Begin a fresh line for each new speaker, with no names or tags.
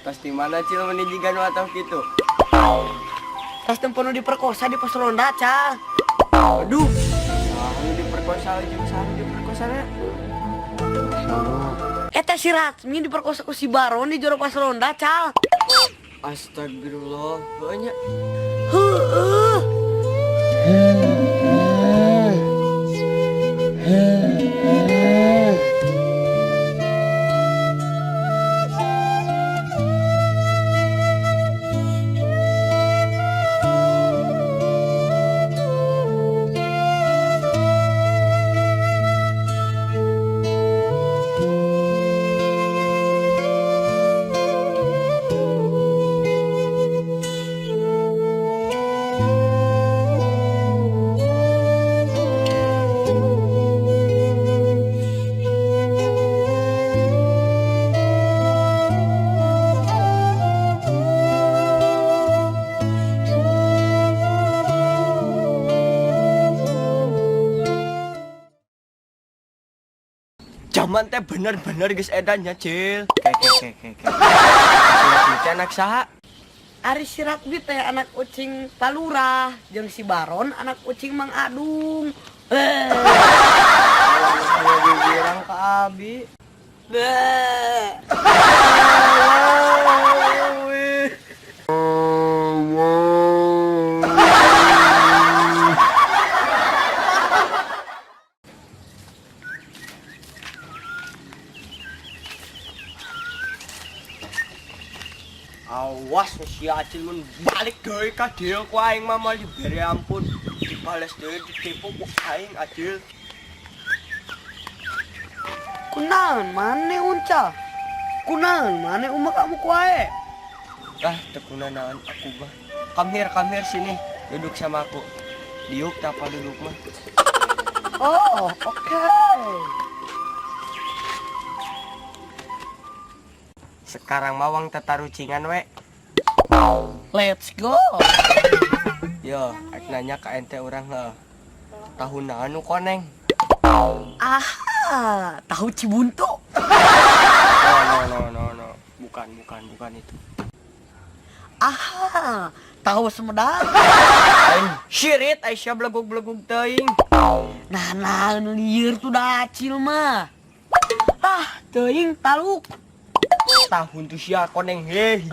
Pasti mana cil menijikan atau gitu.
Tas tempono diperkosa di pos ronda, Cal.
Aduh, sahanu diperkosa jeung sahanu diperkosana.
Eta si Ratmi diperkosa ku si Baron di jero pos ronda, Cal.
Astagfirullah, banyak.
Heueuh.
Zaman teh bener-bener geus edannya, Cil. Kek. Siap anak saha?
Ari si Ratmi teh anak ucing Palurah, jeung si Baron anak ucing Mang Adung.
Kalau dibilang ke Abi. Awas si Acil mun balik deui ka dieu ku aing mah mal dibere ampun. Dibales deui ditipu ku aing Acil.
Kunaon maneh Unca? Kunaon maneh umak kamu kuae?
Tekuna naon aku mah. Come here sini. Duduk sama aku. Diuk tapa duduk mah.
Oh, oke.
Sekarang mawang tetarucingan we.
Let's go.
Yo, ek nanya ka ente urang heuh. Tahun anu koneng?
Aha, tahu Cibuntu.
No. Bukan itu.
Aha, tahu Sumedang.
Aing syirit Aisyah blegug-blegug teuing.
Nah, lieur tuh dacil mah. Teuing taluk.
Tahun tuh sia koneng hiji.